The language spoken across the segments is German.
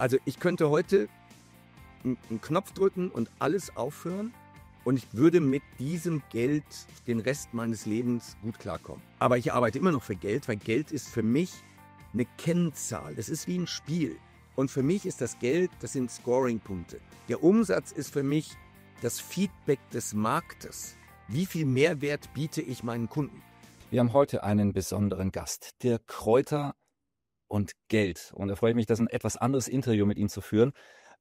Also ich könnte heute einen Knopf drücken und alles aufhören und ich würde mit diesem Geld den Rest meines Lebens gut klarkommen. Aber ich arbeite immer noch für Geld, weil Geld ist für mich eine Kennzahl. Das ist wie ein Spiel. Und für mich ist das Geld, das sind Scoring-Punkte. Der Umsatz ist für mich das Feedback des Marktes. Wie viel Mehrwert biete ich meinen Kunden? Wir haben heute einen besonderen Gast, Dirk Kräuter und Geld. Und da freue ich mich, das ein etwas anderes Interview mit ihm zu führen.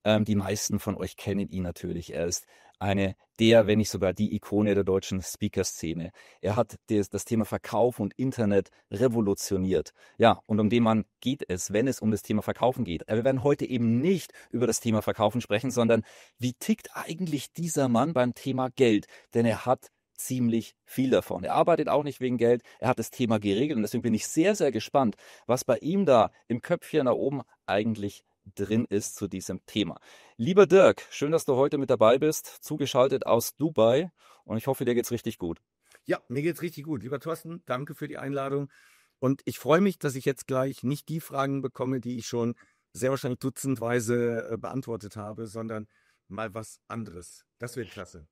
Die meisten von euch kennen ihn natürlich. Er ist wenn nicht sogar die Ikone der deutschen Speaker-Szene. Er hat das Thema Verkauf und Internet revolutioniert. Ja, und um den Mann geht es, wenn es um das Thema Verkaufen geht. Aber wir werden heute eben nicht über das Thema Verkaufen sprechen, sondern wie tickt eigentlich dieser Mann beim Thema Geld? Denn er hat ziemlich viel davon. Er arbeitet auch nicht wegen Geld. Er hat das Thema geregelt und deswegen bin ich sehr, sehr gespannt, was bei ihm da im Köpfchen da oben eigentlich drin ist zu diesem Thema. Lieber Dirk, schön, dass du heute mit dabei bist, zugeschaltet aus Dubai und ich hoffe, dir geht's richtig gut. Ja, mir geht's richtig gut. Lieber Thorsten, danke für die Einladung. Und ich freue mich, dass ich jetzt gleich nicht die Fragen bekomme, die ich schon sehr wahrscheinlich dutzendweise beantwortet habe, sondern mal was anderes. Das wird klasse.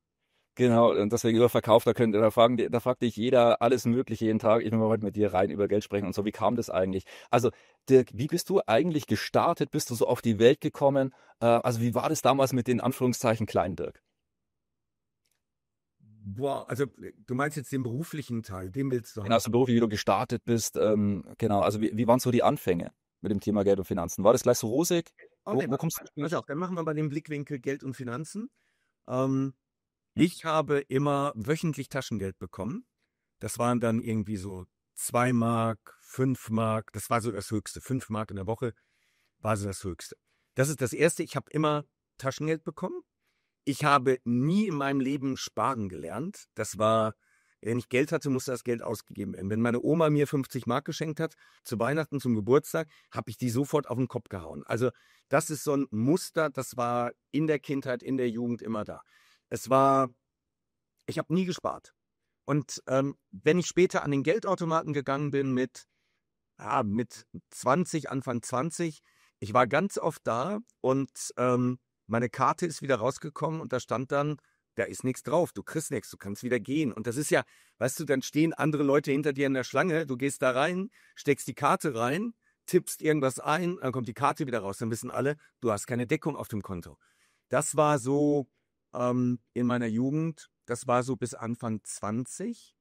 Genau, und deswegen über Verkauf, da fragt dich jeder alles Mögliche jeden Tag. Ich will mal heute mit dir rein über Geld sprechen und so. Wie kam das eigentlich? Also, Dirk, wie bist du eigentlich gestartet? Bist du so auf die Welt gekommen? Also, wie war das damals mit den Anführungszeichen kleinen Dirk? Boah, also du meinst jetzt den beruflichen Teil, den willst du Genau, haben. so beruflich, wie du gestartet bist. Genau, also wie waren so die Anfänge mit dem Thema Geld und Finanzen? War das gleich so rosig? Oh, Wo, nee, wo kommst du pass durch? auf, dann machen wir mal den Blickwinkel Geld und Finanzen. Ähm, Ich habe immer wöchentlich Taschengeld bekommen. Das waren dann irgendwie so 2 Mark, 5 Mark, das war so das Höchste. 5 Mark in der Woche war so das Höchste. Das ist das Erste, ich habe immer Taschengeld bekommen. Ich habe nie in meinem Leben sparen gelernt. Das war, wenn ich Geld hatte, musste das Geld ausgegeben werden. Wenn meine Oma mir 50 Mark geschenkt hat, zu Weihnachten, zum Geburtstag, habe ich die sofort auf den Kopf gehauen. Also das ist so ein Muster, das war in der Kindheit, in der Jugend immer da. Es war, ich habe nie gespart. Und wenn ich später an den Geldautomaten gegangen bin mit 20, Anfang 20, ich war ganz oft da und meine Karte ist wieder rausgekommen und da stand dann, da ist nichts drauf, du kriegst nichts, du kannst wieder gehen. Und das ist ja, weißt du, dann stehen andere Leute hinter dir in der Schlange, du gehst da rein, steckst die Karte rein, tippst irgendwas ein, dann kommt die Karte wieder raus, dann wissen alle, du hast keine Deckung auf dem Konto. Das war so in meiner Jugend, das war so bis Anfang 20.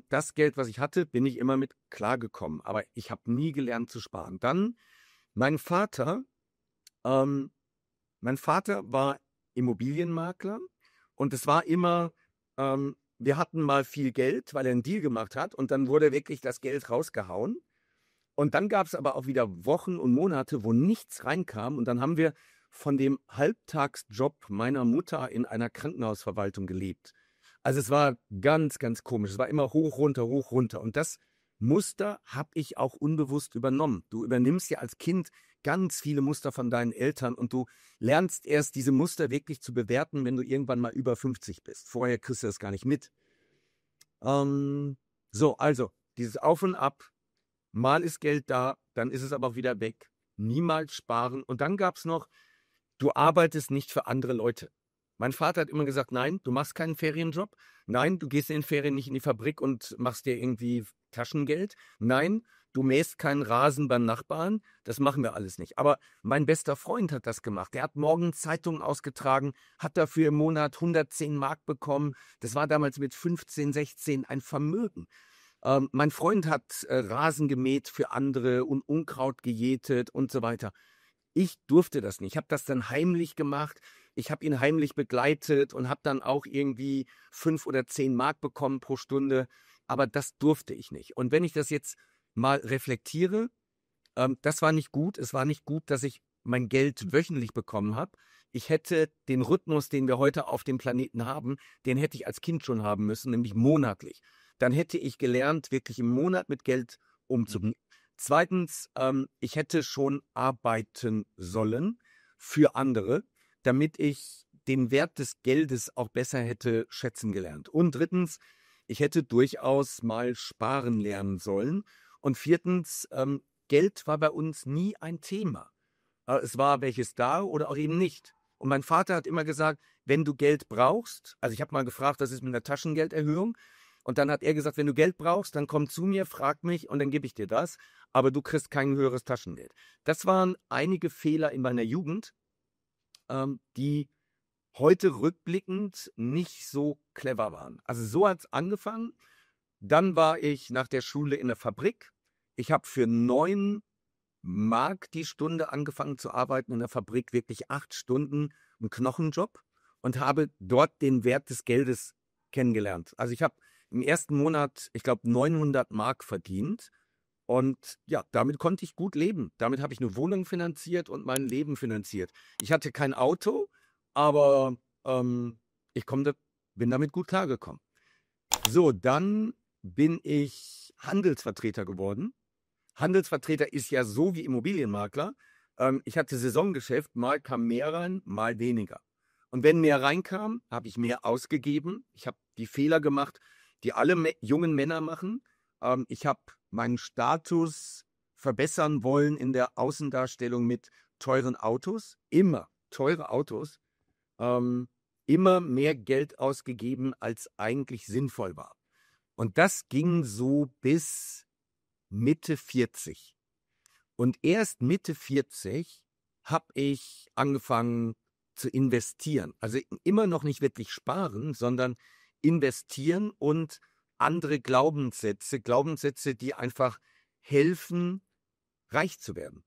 Das Geld, was ich hatte, bin ich immer mit klargekommen, aber ich habe nie gelernt zu sparen. Dann mein Vater, ähm, mein Vater war Immobilienmakler und es war immer, wir hatten mal viel Geld, weil er einen Deal gemacht hat und dann wurde wirklich das Geld rausgehauen. Und dann gab es aber auch wieder Wochen und Monate, wo nichts reinkam und dann haben wir von dem Halbtagsjob meiner Mutter in einer Krankenhausverwaltung gelebt. Also es war ganz, ganz komisch. Es war immer hoch, runter, hoch, runter. Und das Muster habe ich auch unbewusst übernommen. Du übernimmst ja als Kind ganz viele Muster von deinen Eltern und du lernst erst diese Muster wirklich zu bewerten, wenn du irgendwann mal über 50 bist. Vorher kriegst du das gar nicht mit. So, also dieses Auf und Ab. Mal ist Geld da, dann ist es aber auch wieder weg. Niemals sparen. Und dann gab es noch, du arbeitest nicht für andere Leute. Mein Vater hat immer gesagt, nein, du machst keinen Ferienjob. Nein, du gehst in den Ferien nicht in die Fabrik und machst dir irgendwie Taschengeld. Nein, du mähst keinen Rasen beim Nachbarn. Das machen wir alles nicht. Aber mein bester Freund hat das gemacht. Der hat morgens Zeitungen ausgetragen, hat dafür im Monat 110 Mark bekommen. Das war damals mit 15, 16 ein Vermögen. Mein Freund hat Rasen gemäht für andere und Unkraut gejätet und so weiter. Ich durfte das nicht. Ich habe das dann heimlich gemacht. Ich habe ihn heimlich begleitet und habe dann auch irgendwie 5 oder 10 Mark bekommen pro Stunde. Aber das durfte ich nicht. Und wenn ich das jetzt mal reflektiere, das war nicht gut. Es war nicht gut, dass ich mein Geld wöchentlich bekommen habe. Ich hätte den Rhythmus, den wir heute auf dem Planeten haben, den hätte ich als Kind schon haben müssen, nämlich monatlich. Dann hätte ich gelernt, wirklich im Monat mit Geld umzugehen. Zweitens, ich hätte schon arbeiten sollen für andere, damit ich den Wert des Geldes auch besser hätte schätzen gelernt. Und drittens, ich hätte durchaus mal sparen lernen sollen. Und viertens, Geld war bei uns nie ein Thema. Es war welches da oder auch eben nicht. Und mein Vater hat immer gesagt, wenn du Geld brauchst, also ich habe mal gefragt, was ist mit einer Taschengelderhöhung? Und dann hat er gesagt, wenn du Geld brauchst, dann komm zu mir, frag mich und dann gebe ich dir das. Aber du kriegst kein höheres Taschengeld. Das waren einige Fehler in meiner Jugend, die heute rückblickend nicht so clever waren. Also so hat es angefangen. Dann war ich nach der Schule in der Fabrik. Ich habe für 9 Mark die Stunde angefangen zu arbeiten in der Fabrik, wirklich 8 Stunden, einen Knochenjob und habe dort den Wert des Geldes kennengelernt. Also ich habe im ersten Monat, ich glaube, 900 Mark verdient und ja, damit konnte ich gut leben. Damit habe ich eine Wohnung finanziert und mein Leben finanziert. Ich hatte kein Auto, aber ich bin damit gut klargekommen. So, dann bin ich Handelsvertreter geworden. Handelsvertreter ist ja so wie Immobilienmakler. Ich hatte Saisongeschäft, mal kam mehr rein, mal weniger. Und wenn mehr reinkam, habe ich mehr ausgegeben. Ich habe die Fehler gemacht, die alle jungen Männer machen. Ich habe meinen Status verbessern wollen in der Außendarstellung mit teuren Autos. Immer teure Autos. Immer mehr Geld ausgegeben, als eigentlich sinnvoll war. Und das ging so bis Mitte 40. Und erst Mitte 40 habe ich angefangen zu investieren. Also immer noch nicht wirklich sparen, sondern investieren und andere Glaubenssätze, die einfach helfen, reich zu werden.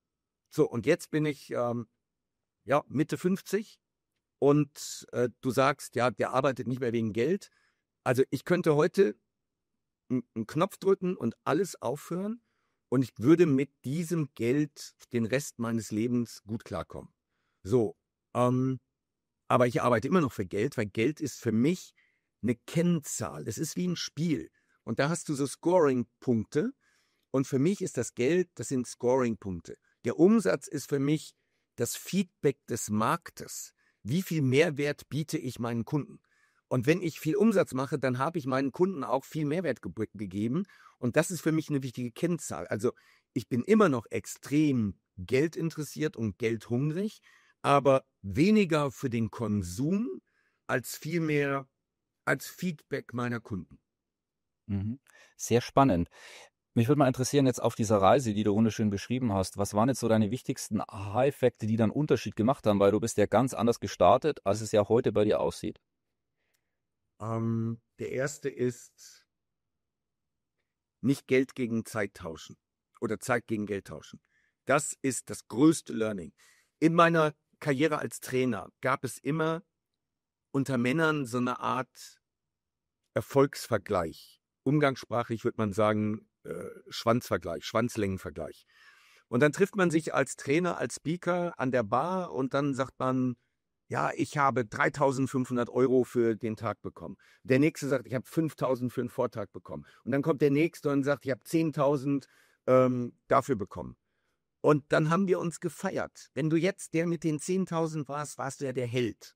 So, und jetzt bin ich ja, Mitte 50 und du sagst, ja, der arbeitet nicht mehr wegen Geld. Also ich könnte heute einen Knopf drücken und alles aufhören und ich würde mit diesem Geld den Rest meines Lebens gut klarkommen. So, aber ich arbeite immer noch für Geld, weil Geld ist für mich eine Kennzahl. Es ist wie ein Spiel. Und da hast du so Scoring-Punkte. Und für mich ist das Geld, das sind Scoring-Punkte. Der Umsatz ist für mich das Feedback des Marktes. Wie viel Mehrwert biete ich meinen Kunden? Und wenn ich viel Umsatz mache, dann habe ich meinen Kunden auch viel Mehrwert gegeben. Und das ist für mich eine wichtige Kennzahl. Also ich bin immer noch extrem geldinteressiert und geldhungrig, aber weniger für den Konsum als vielmehr als Feedback meiner Kunden. Mhm. Sehr spannend. Mich würde mal interessieren, jetzt auf dieser Reise, die du wunderschön beschrieben hast, was waren jetzt so deine wichtigsten Aha-Effekte, die dann Unterschied gemacht haben? Weil du bist ja ganz anders gestartet, als es ja heute bei dir aussieht. Der erste ist nicht Geld gegen Zeit tauschen oder Zeit gegen Geld tauschen. Das ist das größte Learning. In meiner Karriere als Trainer gab es immer unter Männern so eine Art Erfolgsvergleich. Umgangssprachlich würde man sagen, Schwanzvergleich, Schwanzlängenvergleich. Und dann trifft man sich als Trainer, als Speaker an der Bar und dann sagt man, ja, ich habe 3.500 Euro für den Tag bekommen. Der nächste sagt, ich habe 5.000 für einen Vortrag bekommen. Und dann kommt der nächste und sagt, ich habe 10.000 dafür bekommen. Und dann haben wir uns gefeiert. Wenn du jetzt der mit den 10.000 warst, warst du ja der Held.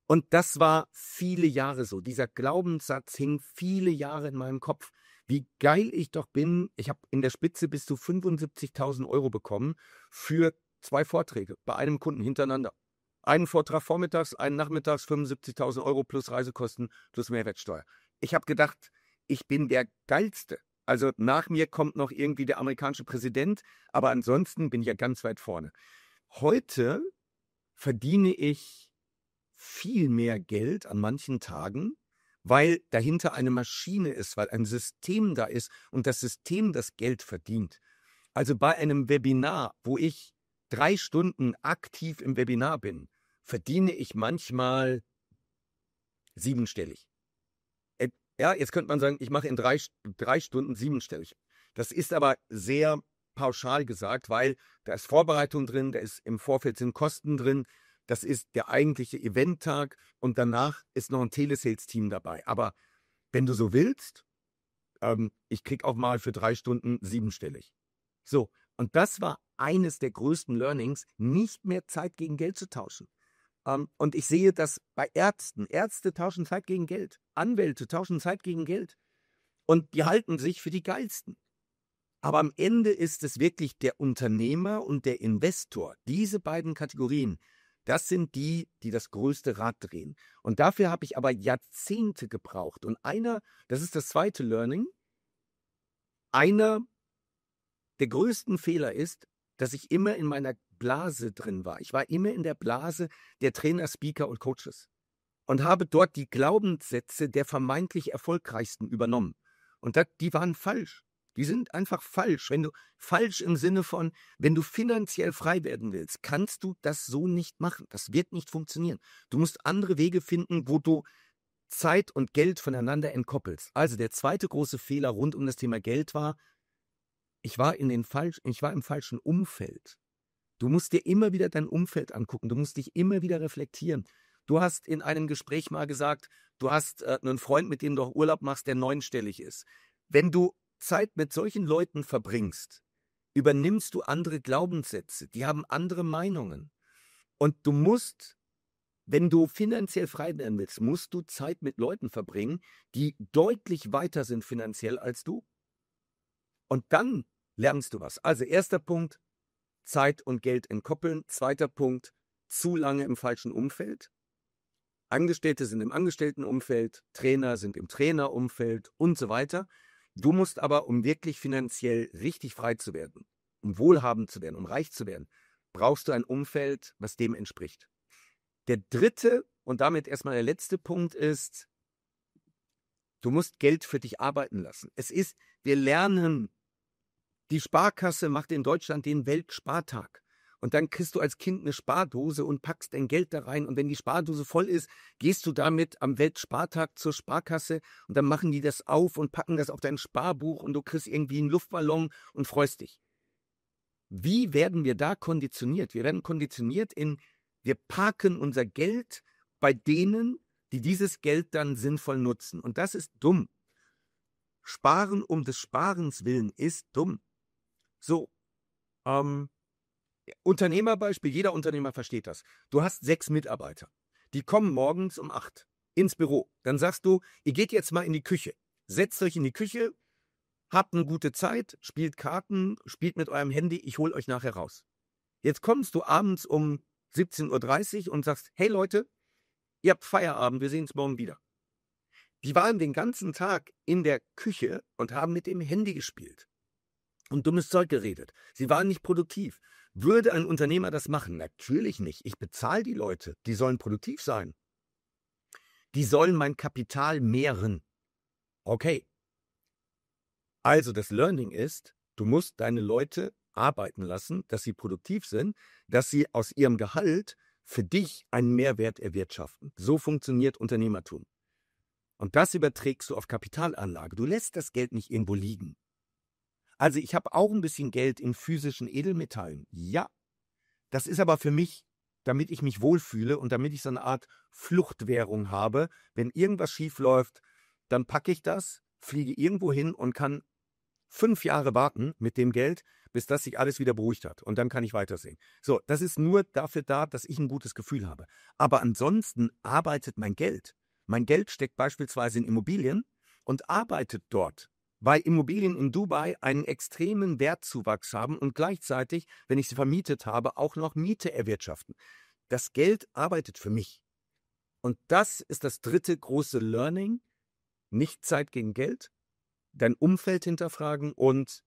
Und das war viele Jahre so. Dieser Glaubenssatz hing viele Jahre in meinem Kopf. Wie geil ich doch bin. Ich habe in der Spitze bis zu 75.000 Euro bekommen für 2 Vorträge bei einem Kunden hintereinander. Einen Vortrag vormittags, einen nachmittags, 75.000 Euro plus Reisekosten plus Mehrwertsteuer. Ich habe gedacht, ich bin der Geilste. Also nach mir kommt noch irgendwie der amerikanische Präsident, aber ansonsten bin ich ja ganz weit vorne. Heute verdiene ich viel mehr Geld an manchen Tagen, weil dahinter eine Maschine ist, weil ein System da ist und das System das Geld verdient. Also bei einem Webinar, wo ich 3 Stunden aktiv im Webinar bin, verdiene ich manchmal 7-stellig. Ja, jetzt könnte man sagen, ich mache in 3 Stunden 7-stellig. Das ist aber sehr pauschal gesagt, weil da ist Vorbereitung drin, da ist im Vorfeld sind Kosten drin, das ist der eigentliche Eventtag und danach ist noch ein Telesales-Team dabei. Aber wenn du so willst, ich kriege auch mal für 3 Stunden 7-stellig. So, und das war eines der größten Learnings, nicht mehr Zeit gegen Geld zu tauschen. Und ich sehe das bei Ärzten. Ärzte tauschen Zeit gegen Geld. Anwälte tauschen Zeit gegen Geld. Und die halten sich für die Geilsten. Aber am Ende ist es wirklich der Unternehmer und der Investor. Diese beiden Kategorien, das sind die, die das größte Rad drehen. Und dafür habe ich aber Jahrzehnte gebraucht. Und das ist das zweite Learning, einer der größten Fehler ist, dass ich immer in meiner Blase drin war. Ich war immer in der Blase der Trainer, Speaker und Coaches und habe dort die Glaubenssätze der vermeintlich Erfolgreichsten übernommen. Und die waren falsch. Die sind einfach falsch. Falsch im Sinne von, wenn du finanziell frei werden willst, kannst du das so nicht machen. Das wird nicht funktionieren. Du musst andere Wege finden, wo du Zeit und Geld voneinander entkoppelst. Also der zweite große Fehler rund um das Thema Geld war, ich war im falschen Umfeld. Du musst dir immer wieder dein Umfeld angucken. Du musst dich immer wieder reflektieren. Du hast in einem Gespräch mal gesagt, du hast einen Freund, mit dem du auch Urlaub machst, der 9-stellig ist. Wenn du Zeit mit solchen Leuten verbringst, übernimmst du andere Glaubenssätze. Die haben andere Meinungen. Und du musst, wenn du finanziell frei werden willst, musst du Zeit mit Leuten verbringen, die deutlich weiter sind finanziell als du. Und dann lernst du was. Also erster Punkt, Zeit und Geld entkoppeln. Zweiter Punkt, zu lange im falschen Umfeld. Angestellte sind im Angestelltenumfeld, Trainer sind im Trainerumfeld und so weiter. Du musst aber, um wirklich finanziell richtig frei zu werden, um wohlhabend zu werden, um reich zu werden, brauchst du ein Umfeld, was dem entspricht. Der dritte und damit erstmal der letzte Punkt ist, du musst Geld für dich arbeiten lassen. Wir lernen, die Sparkasse macht in Deutschland den Weltspartag. Und dann kriegst du als Kind eine Spardose und packst dein Geld da rein. Und wenn die Spardose voll ist, gehst du damit am Weltspartag zur Sparkasse und dann machen die das auf und packen das auf dein Sparbuch und du kriegst irgendwie einen Luftballon und freust dich. Wie werden wir da konditioniert? Wir werden konditioniert wir parken unser Geld bei denen, die dieses Geld dann sinnvoll nutzen. Und das ist dumm. Sparen um des Sparens willen ist dumm. So, Unternehmerbeispiel, jeder Unternehmer versteht das. Du hast 6 Mitarbeiter. Die kommen morgens um 8 ins Büro. Dann sagst du, ihr geht jetzt mal in die Küche. Setzt euch in die Küche, habt eine gute Zeit, spielt Karten, spielt mit eurem Handy, ich hole euch nachher raus. Jetzt kommst du abends um 17:30 Uhr und sagst, hey Leute, ihr habt Feierabend, wir sehen uns morgen wieder. Die waren den ganzen Tag in der Küche und haben mit dem Handy gespielt und dummes Zeug geredet. Sie waren nicht produktiv. Würde ein Unternehmer das machen? Natürlich nicht. Ich bezahle die Leute. Die sollen produktiv sein. Die sollen mein Kapital mehren. Okay. Also das Learning ist, du musst deine Leute arbeiten lassen, dass sie produktiv sind, dass sie aus ihrem Gehalt für dich einen Mehrwert erwirtschaften. So funktioniert Unternehmertum. Und das überträgst du auf Kapitalanlage. Du lässt das Geld nicht irgendwo liegen. Also ich habe auch ein bisschen Geld in physischen Edelmetallen. Ja, das ist aber für mich, damit ich mich wohlfühle und damit ich so eine Art Fluchtwährung habe. Wenn irgendwas schief läuft, dann packe ich das, fliege irgendwo hin und kann 5 Jahre warten mit dem Geld, bis das sich alles wieder beruhigt hat. Und dann kann ich weitersehen. So, das ist nur dafür da, dass ich ein gutes Gefühl habe. Aber ansonsten arbeitet mein Geld. Mein Geld steckt beispielsweise in Immobilien und arbeitet dort, weil Immobilien in Dubai einen extremen Wertzuwachs haben und gleichzeitig, wenn ich sie vermietet habe, auch noch Miete erwirtschaften. Das Geld arbeitet für mich. Und das ist das dritte große Learning. Nicht Zeit gegen Geld, dein Umfeld hinterfragen und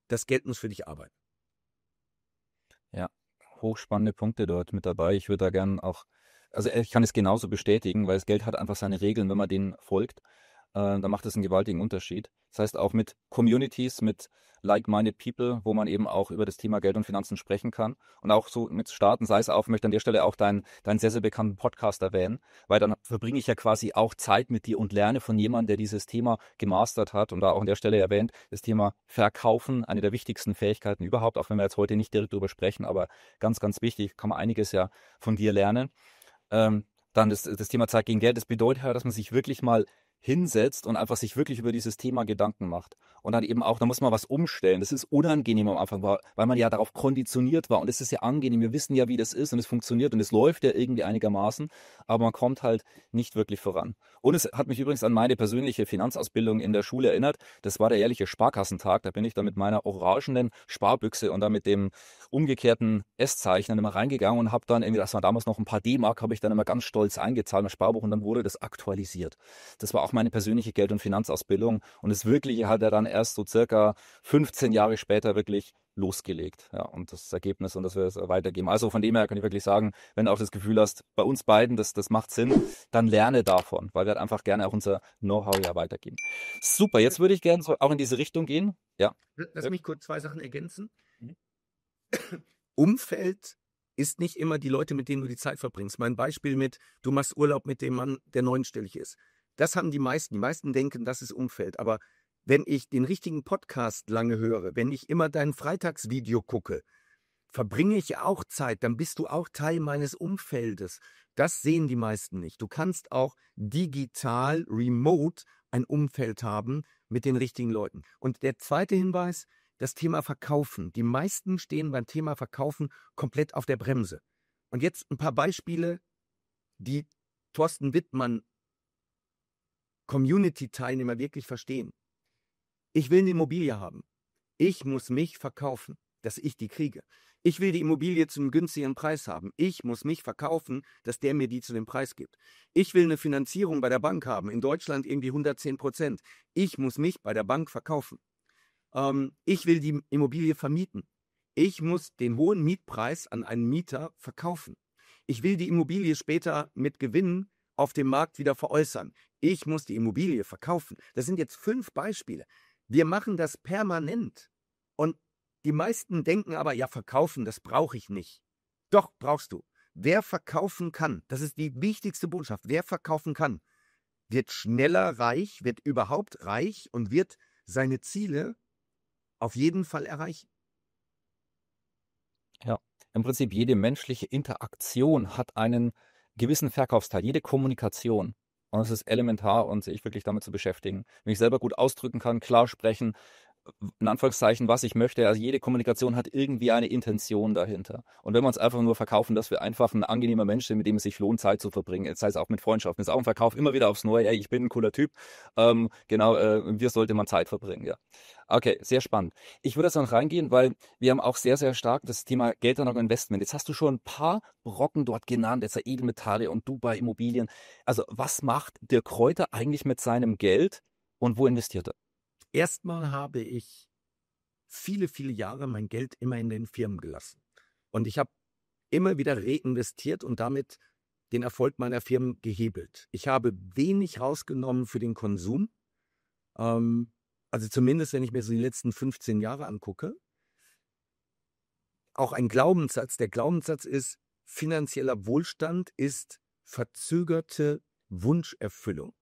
das Geld muss für dich arbeiten. Ja, hochspannende Punkte dort mit dabei. Ich würde da gerne auch, also ich kann es genauso bestätigen, weil das Geld hat einfach seine Regeln, wenn man denen folgt. Da macht es einen gewaltigen Unterschied. Das heißt auch mit Communities, mit like-minded people, wo man eben auch über das Thema Geld und Finanzen sprechen kann und auch so mit starten, sei es auch, ich möchte an der Stelle auch deinen sehr, sehr bekannten Podcast erwähnen, weil dann verbringe ich ja quasi auch Zeit mit dir und lerne von jemandem, der dieses Thema gemastert hat und da auch an der Stelle erwähnt, das Thema Verkaufen, eine der wichtigsten Fähigkeiten überhaupt, auch wenn wir jetzt heute nicht direkt darüber sprechen, aber ganz, ganz wichtig, kann man einiges ja von dir lernen. Dann das Thema Zeit gegen Geld, das bedeutet ja, dass man sich wirklich mal hinsetzt und einfach sich wirklich über dieses Thema Gedanken macht. Und dann eben auch, da muss man was umstellen. Das ist unangenehm am Anfang, weil man ja darauf konditioniert war. Und es ist ja angenehm. Wir wissen ja, wie das ist und es funktioniert und es läuft ja irgendwie einigermaßen. Aber man kommt halt nicht wirklich voran. Und es hat mich übrigens an meine persönliche Finanzausbildung in der Schule erinnert. Das war der jährliche Sparkassentag. Da bin ich dann mit meiner orangenen Sparbüchse und dann mit dem umgekehrten S-Zeichen dann immer reingegangen und habe dann irgendwie, das war damals noch ein paar D-Mark, habe ich dann immer ganz stolz eingezahlt im Sparbuch und dann wurde das aktualisiert. Das war auch meine persönliche Geld- und Finanzausbildung und das Wirkliche hat er dann erst so circa 15 Jahre später wirklich losgelegt. Ja, und das Ergebnis und dass wir es weitergeben. Also von dem her kann ich wirklich sagen, wenn du auch das Gefühl hast, bei uns beiden, das macht Sinn, dann lerne davon, weil wir halt einfach gerne auch unser Know-how ja weitergeben. Super, jetzt würde ich gerne so auch in diese Richtung gehen. Ja. Lass mich kurz 2 Sachen ergänzen. Mhm. Umfeld ist nicht immer die Leute, mit denen du die Zeit verbringst. Mein Beispiel mit, du machst Urlaub mit dem Mann, der neunstellig ist. Das haben die meisten. Die meisten denken, das ist Umfeld. Aber wenn ich den richtigen Podcast lange höre, wenn ich immer dein Freitagsvideo gucke, verbringe ich auch Zeit, dann bist du auch Teil meines Umfeldes. Das sehen die meisten nicht. Du kannst auch digital, remote ein Umfeld haben mit den richtigen Leuten. Und der zweite Hinweis, das Thema Verkaufen. Die meisten stehen beim Thema Verkaufen komplett auf der Bremse. Und jetzt ein paar Beispiele, die Thorsten Wittmann Community-Teilnehmer wirklich verstehen. Ich will eine Immobilie haben. Ich muss mich verkaufen, dass ich die kriege. Ich will die Immobilie zu einem günstigen Preis haben. Ich muss mich verkaufen, dass der mir die zu dem Preis gibt. Ich will eine Finanzierung bei der Bank haben. In Deutschland irgendwie 110%. Ich muss mich bei der Bank verkaufen. Ich will die Immobilie vermieten. Ich muss den hohen Mietpreis an einen Mieter verkaufen. Ich will die Immobilie später mit Gewinn auf dem Markt wieder veräußern. Ich muss die Immobilie verkaufen. Das sind jetzt 5 Beispiele. Wir machen das permanent. Und die meisten denken aber, ja, verkaufen, das brauche ich nicht. Doch, brauchst du. Wer verkaufen kann, das ist die wichtigste Botschaft, wer verkaufen kann, wird schneller reich, wird überhaupt reich und wird seine Ziele auf jeden Fall erreichen. Ja, im Prinzip jede menschliche Interaktion hat einen gewissen Verkaufsteil, jede Kommunikation. Und es ist elementar und sich wirklich damit zu beschäftigen. Wenn ich selber gut ausdrücken kann, klar sprechen, in Anführungszeichen, was ich möchte. Also jede Kommunikation hat irgendwie eine Intention dahinter. Und wenn wir uns einfach nur verkaufen, dass wir einfach ein angenehmer Mensch sind, mit dem es sich lohnt, Zeit zu verbringen, sei es auch mit Freundschaften, ist auch ein Verkauf immer wieder aufs Neue, ey, ich bin ein cooler Typ, genau, wir sollte man Zeit verbringen, ja. Okay, sehr spannend. Ich würde jetzt noch reingehen, weil wir haben auch sehr, sehr stark das Thema Geldanlage und Investment. Jetzt hast du schon ein paar Brocken dort genannt, jetzt Edelmetalle und Dubai Immobilien. Also was macht Dirk Kräuter eigentlich mit seinem Geld und wo investiert er? Erstmal habe ich viele, viele Jahre mein Geld immer in den Firmen gelassen. Und ich habe immer wieder reinvestiert und damit den Erfolg meiner Firmen gehebelt. Ich habe wenig rausgenommen für den Konsum. Also zumindest, wenn ich mir so die letzten 15 Jahre angucke. Auch ein Glaubenssatz. Der Glaubenssatz ist, finanzieller Wohlstand ist verzögerte Wunscherfüllung.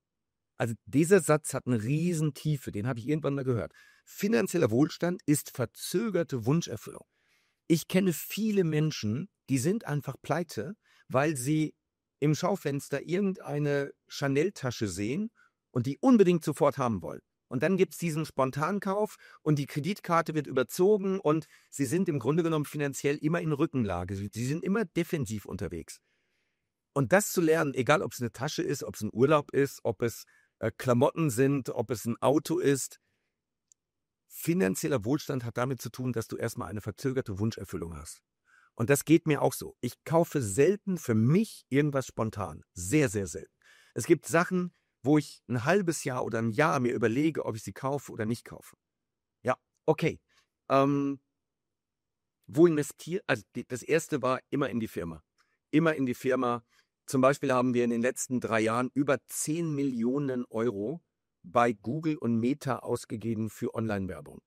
Also dieser Satz hat eine Riesentiefe, den habe ich irgendwann mal gehört. Finanzieller Wohlstand ist verzögerte Wunscherfüllung. Ich kenne viele Menschen, die sind einfach pleite, weil sie im Schaufenster irgendeine Chanel-Tasche sehen und die unbedingt sofort haben wollen. Und dann gibt es diesen Spontankauf und die Kreditkarte wird überzogen und sie sind im Grunde genommen finanziell immer in Rückenlage. Sie sind immer defensiv unterwegs. Und das zu lernen, egal ob es eine Tasche ist, ob es ein Urlaub ist, ob es Klamotten sind, ob es ein Auto ist. Finanzieller Wohlstand hat damit zu tun, dass du erstmal eine verzögerte Wunscherfüllung hast. Und das geht mir auch so. Ich kaufe selten für mich irgendwas spontan. Sehr, sehr selten. Es gibt Sachen, wo ich ein halbes Jahr oder ein Jahr mir überlege, ob ich sie kaufe oder nicht kaufe. Ja, okay. Wo investiere? Also das erste war immer in die Firma. Immer in die Firma. Zum Beispiel haben wir in den letzten 3 Jahren über 10 Millionen Euro bei Google und Meta ausgegeben für Online-Werbung.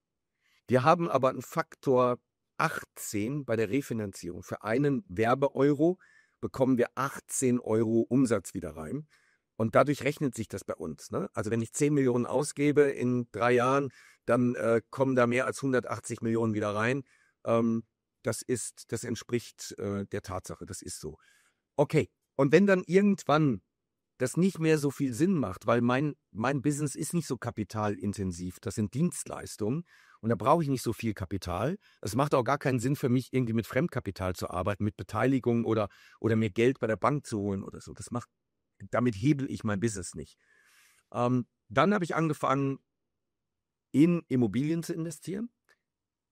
Wir haben aber einen Faktor 18 bei der Refinanzierung. Für einen Werbeeuro bekommen wir 18 Euro Umsatz wieder rein. Und dadurch rechnet sich das bei uns. Ne? Also wenn ich 10 Millionen ausgebe in 3 Jahren, dann kommen da mehr als 180 Millionen wieder rein. Das entspricht der Tatsache. Das ist so. Okay. Und wenn dann irgendwann das nicht mehr so viel Sinn macht, weil mein Business ist nicht so kapitalintensiv. Das sind Dienstleistungen und da brauche ich nicht so viel Kapital. Es macht auch gar keinen Sinn für mich, irgendwie mit Fremdkapital zu arbeiten, mit Beteiligung oder mir Geld bei der Bank zu holen oder so. Damit hebel ich mein Business nicht. Dann habe ich angefangen, in Immobilien zu investieren,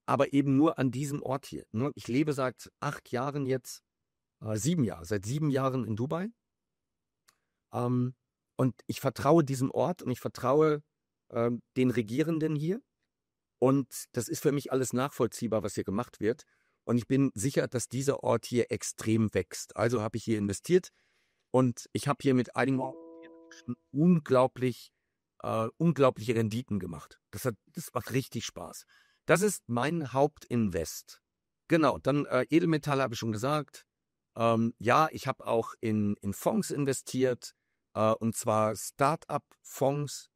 aber eben nur an diesem Ort hier. Ich lebe seit 8 Jahren jetzt, 7 Jahre, seit 7 Jahren in Dubai. Und ich vertraue diesem Ort und ich vertraue den Regierenden hier. Und das ist für mich alles nachvollziehbar, was hier gemacht wird. Und ich bin sicher, dass dieser Ort hier extrem wächst. Also habe ich hier investiert und ich habe hier mit einigen unglaubliche Renditen gemacht. Das macht richtig Spaß. Das ist mein Hauptinvest. Genau, dann Edelmetalle habe ich schon gesagt. Ja, ich habe auch in Fonds investiert, und zwar Start-up-Fonds.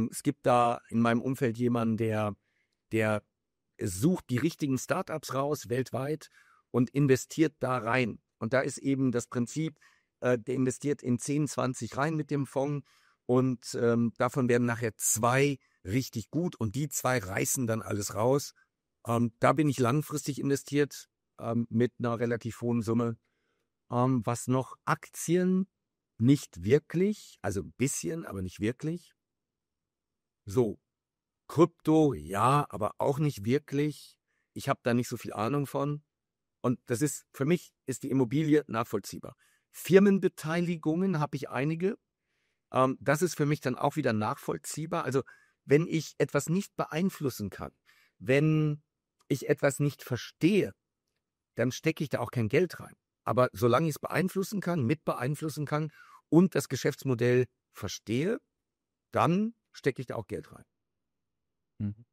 Es gibt da in meinem Umfeld jemanden, der sucht die richtigen Start-ups raus weltweit und investiert da rein. Und da ist eben das Prinzip, der investiert in 10, 20 rein mit dem Fonds und davon werden nachher 2 richtig gut und die 2 reißen dann alles raus. Da bin ich langfristig investiert mit einer relativ hohen Summe. Was noch? Aktien? Nicht wirklich, also ein bisschen, aber nicht wirklich. So, Krypto, ja, aber auch nicht wirklich. Ich habe da nicht so viel Ahnung von. Und für mich ist die Immobilie nachvollziehbar. Firmenbeteiligungen habe ich einige. Das ist für mich dann auch wieder nachvollziehbar. Also wenn ich etwas nicht beeinflussen kann, wenn ich etwas nicht verstehe, dann stecke ich da auch kein Geld rein. Aber solange ich es beeinflussen kann, mit beeinflussen kann und das Geschäftsmodell verstehe, dann stecke ich da auch Geld rein. Mhm.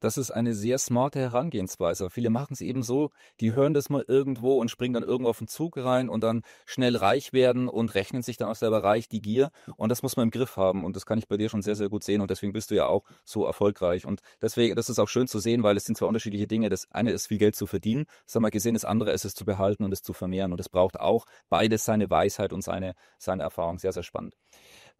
Das ist eine sehr smarte Herangehensweise. Viele machen es eben so, die hören das mal irgendwo und springen dann irgendwo auf den Zug rein und dann schnell reich werden und rechnen sich dann auch selber reich, die Gier. Und das muss man im Griff haben. Und das kann ich bei dir schon sehr, sehr gut sehen. Und deswegen bist du ja auch so erfolgreich. Und deswegen, das ist auch schön zu sehen, weil es sind zwei unterschiedliche Dinge. Das eine ist, viel Geld zu verdienen. Das haben wir gesehen. Das andere ist, es zu behalten und es zu vermehren. Und es braucht auch beides, seine Weisheit und seine Erfahrung. Sehr, sehr spannend.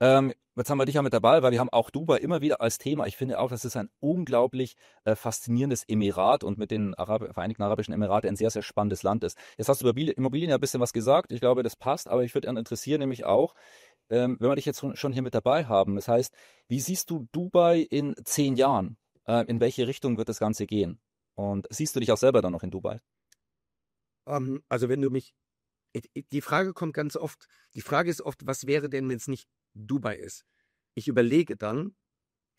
Jetzt haben wir dich ja mit dabei, weil wir haben auch Dubai immer wieder als Thema. Ich finde auch, das ist ein unglaublich faszinierendes Emirat und mit den Vereinigten Arabischen Emiraten ein sehr, sehr spannendes Land ist. Jetzt hast du über Immobilien ja ein bisschen was gesagt. Ich glaube, das passt, aber ich würde interessieren, nämlich auch, wenn wir dich jetzt schon hier mit dabei haben. Das heißt, wie siehst du Dubai in 10 Jahren? In welche Richtung wird das Ganze gehen? Und siehst du dich auch selber dann noch in Dubai? Also wenn du mich, die Frage kommt ganz oft, die Frage ist oft, was wäre denn, wenn es nicht Dubai ist? Ich überlege dann,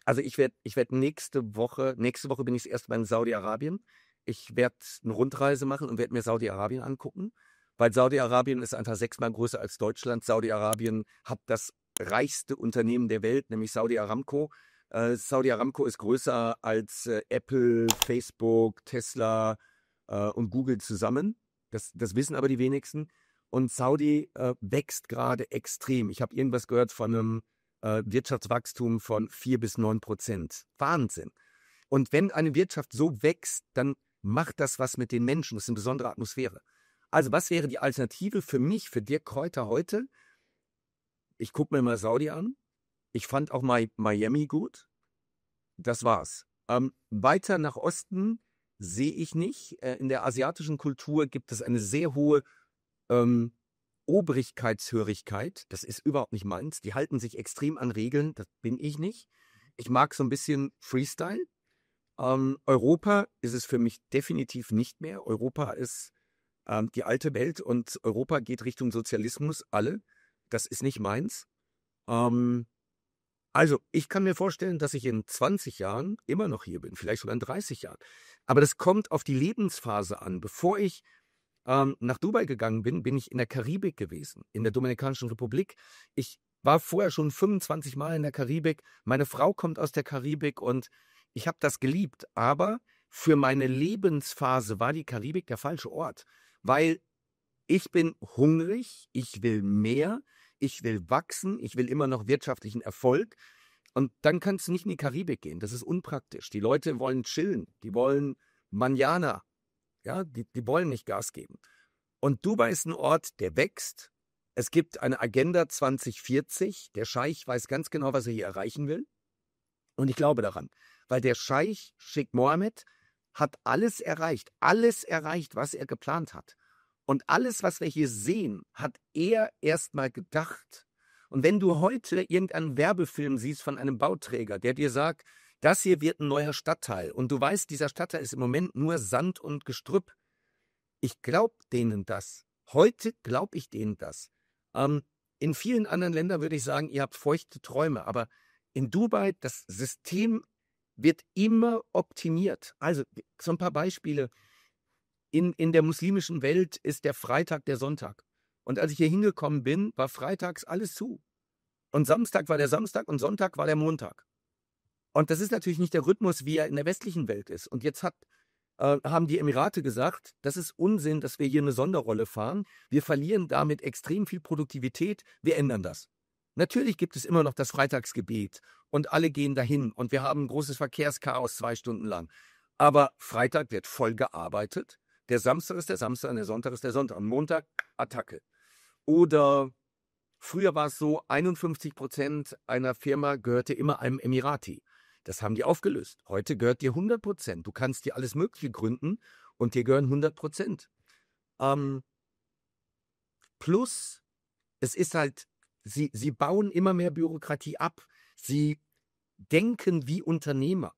also ich werd nächste Woche bin ich das erste Mal in Saudi-Arabien. Ich werde eine Rundreise machen und werde mir Saudi-Arabien angucken, weil Saudi-Arabien ist einfach 6-mal größer als Deutschland. Saudi-Arabien hat das reichste Unternehmen der Welt, nämlich Saudi Aramco. Saudi Aramco ist größer als Apple, Facebook, Tesla und Google zusammen. Das wissen aber die wenigsten. Und Saudi wächst gerade extrem. Ich habe irgendwas gehört von einem Wirtschaftswachstum von 4-9%. Wahnsinn. Und wenn eine Wirtschaft so wächst, dann macht das was mit den Menschen. Das ist eine besondere Atmosphäre. Also was wäre die Alternative für mich, für Dirk Kräuter heute? Ich gucke mir mal Saudi an. Ich fand auch mal Miami gut. Das war's. Weiter nach Osten sehe ich nicht. In der asiatischen Kultur gibt es eine sehr hohe Obrigkeitshörigkeit. Das ist überhaupt nicht meins. Die halten sich extrem an Regeln. Das bin ich nicht. Ich mag so ein bisschen Freestyle. Europa ist es für mich definitiv nicht mehr. Europa ist die alte Welt und Europa geht Richtung Sozialismus. Alle. Das ist nicht meins. Also, ich kann mir vorstellen, dass ich in 20 Jahren immer noch hier bin, vielleicht sogar in 30 Jahren. Aber das kommt auf die Lebensphase an. Bevor ich nach Dubai gegangen bin, bin ich in der Karibik gewesen, in der Dominikanischen Republik. Ich war vorher schon 25 Mal in der Karibik. Meine Frau kommt aus der Karibik und ich habe das geliebt. Aber für meine Lebensphase war die Karibik der falsche Ort, weil ich bin hungrig, ich will mehr, ich will wachsen, ich will immer noch wirtschaftlichen Erfolg. Und dann kannst du nicht in die Karibik gehen. Das ist unpraktisch. Die Leute wollen chillen, die wollen Manana. Ja, die wollen nicht Gas geben. Und Dubai ist ein Ort, der wächst. Es gibt eine Agenda 2040. Der Scheich weiß ganz genau, was er hier erreichen will. Und ich glaube daran, weil der Scheich Sheikh Mohammed hat alles erreicht, was er geplant hat. Und alles, was wir hier sehen, hat er erstmal gedacht. Und wenn du heute irgendeinen Werbefilm siehst von einem Bauträger, der dir sagt, das hier wird ein neuer Stadtteil, und du weißt, dieser Stadtteil ist im Moment nur Sand und Gestrüpp, ich glaube denen das. Heute glaube ich denen das. In vielen anderen Ländern würde ich sagen, ihr habt feuchte Träume, aber in Dubai, das System wird immer optimiert. Also so ein paar Beispiele. In der muslimischen Welt ist der Freitag der Sonntag. Und als ich hier hingekommen bin, war freitags alles zu. Und Samstag war der Samstag und Sonntag war der Montag. Und das ist natürlich nicht der Rhythmus, wie er in der westlichen Welt ist. Und jetzt haben die Emirate gesagt, das ist Unsinn, dass wir hier eine Sonderrolle fahren. Wir verlieren damit extrem viel Produktivität. Wir ändern das. Natürlich gibt es immer noch das Freitagsgebet und alle gehen dahin und wir haben ein großes Verkehrschaos 2 Stunden lang. Aber Freitag wird voll gearbeitet. Der Samstag ist der Samstag und der Sonntag ist der Sonntag. Und Montag Attacke. Oder früher war es so, 51% einer Firma gehörte immer einem Emirati. Das haben die aufgelöst. Heute gehört dir 100%. Du kannst dir alles Mögliche gründen und dir gehören 100%. Plus, es ist halt, sie bauen immer mehr Bürokratie ab. Sie denken wie Unternehmer.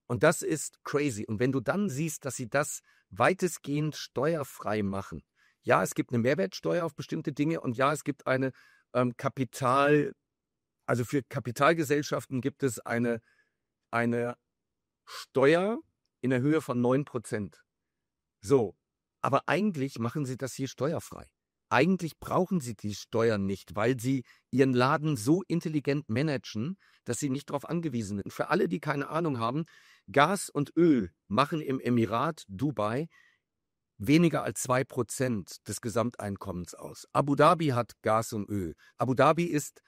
Und das ist crazy. Und wenn du dann siehst, dass sie das weitestgehend steuerfrei machen. Ja, es gibt eine Mehrwertsteuer auf bestimmte Dinge und ja, es gibt eine also für Kapitalgesellschaften gibt es eine Steuer in der Höhe von 9%. So, aber eigentlich machen sie das hier steuerfrei. Eigentlich brauchen sie die Steuern nicht, weil sie ihren Laden so intelligent managen, dass sie nicht darauf angewiesen sind. Für alle, die keine Ahnung haben, Gas und Öl machen im Emirat Dubai weniger als 2% des Gesamteinkommens aus. Abu Dhabi hat Gas und Öl. Abu Dhabi ist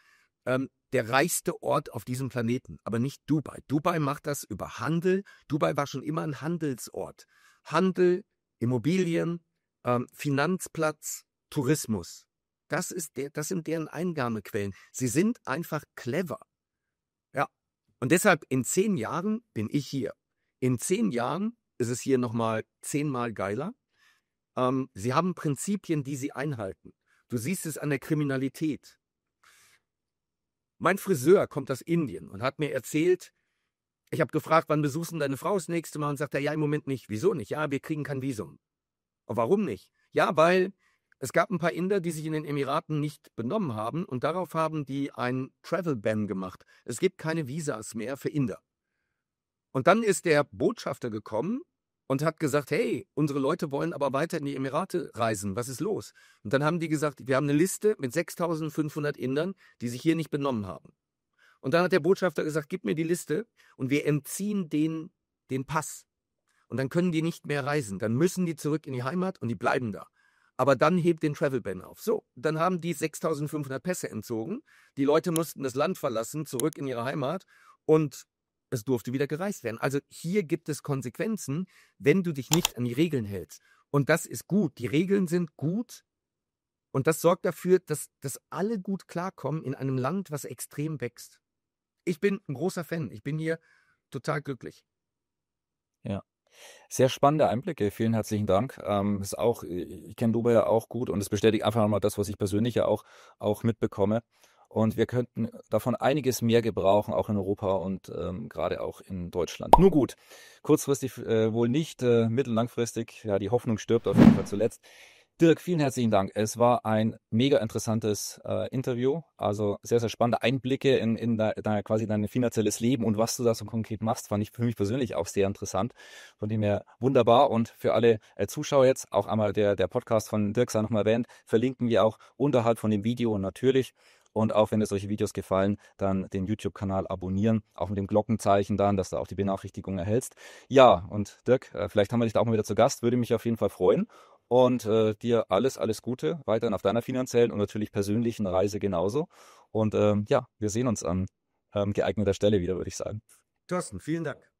der reichste Ort auf diesem Planeten, aber nicht Dubai. Dubai macht das über Handel. Dubai war schon immer ein Handelsort. Handel, Immobilien, Finanzplatz, Tourismus. Das sind deren Einnahmequellen. Sie sind einfach clever. Ja. Und deshalb in 10 Jahren bin ich hier. In 10 Jahren ist es hier nochmal 10-mal geiler. Sie haben Prinzipien, die sie einhalten. Du siehst es an der Kriminalität. Mein Friseur kommt aus Indien und hat mir erzählt, ich habe gefragt, wann besuchst du deine Frau das nächste Mal? Und sagt er, ja, im Moment nicht. Wieso nicht? Ja, wir kriegen kein Visum. Und warum nicht? Ja, weil es gab ein paar Inder, die sich in den Emiraten nicht benommen haben und darauf haben die ein Travel Ban gemacht. Es gibt keine Visas mehr für Inder. Und dann ist der Botschafter gekommen und hat gesagt, hey, unsere Leute wollen aber weiter in die Emirate reisen. Was ist los? Und dann haben die gesagt, wir haben eine Liste mit 6.500 Indern, die sich hier nicht benommen haben. Und dann hat der Botschafter gesagt, gib mir die Liste und wir entziehen den Pass. Und dann können die nicht mehr reisen. Dann müssen die zurück in die Heimat und die bleiben da. Aber dann hebt den Travel Ban auf. So, dann haben die 6.500 Pässe entzogen. Die Leute mussten das Land verlassen, zurück in ihre Heimat und es durfte wieder gereist werden. Also hier gibt es Konsequenzen, wenn du dich nicht an die Regeln hältst. Und das ist gut. Die Regeln sind gut und das sorgt dafür, dass alle gut klarkommen in einem Land, was extrem wächst. Ich bin ein großer Fan. Ich bin hier total glücklich. Ja. Sehr spannende Einblicke, vielen herzlichen Dank. Ich kenne Dubai ja auch gut und es bestätigt einfach nochmal das, was ich persönlich ja auch mitbekomme. Und wir könnten davon einiges mehr gebrauchen, auch in Europa und gerade auch in Deutschland. Nur gut, kurzfristig wohl nicht, mittel- langfristig, ja, die Hoffnung stirbt auf jeden Fall zuletzt. Dirk, vielen herzlichen Dank. Es war ein mega interessantes Interview, also sehr, sehr spannende Einblicke in quasi dein finanzielles Leben und was du da so konkret machst, fand ich für mich persönlich auch sehr interessant. Von dem her wunderbar und für alle Zuschauer jetzt, auch einmal der Podcast von Dirk sei nochmal erwähnt, verlinken wir auch unterhalb von dem Video natürlich. Und auch wenn dir solche Videos gefallen, dann den YouTube-Kanal abonnieren, auch mit dem Glockenzeichen dann, dass du auch die Benachrichtigung erhältst. Ja, und Dirk, vielleicht haben wir dich da auch mal wieder zu Gast, würde mich auf jeden Fall freuen. Und dir alles Gute weiterhin auf deiner finanziellen und natürlich persönlichen Reise genauso. Und ja, wir sehen uns an geeigneter Stelle wieder, würde ich sagen. Thorsten, vielen Dank.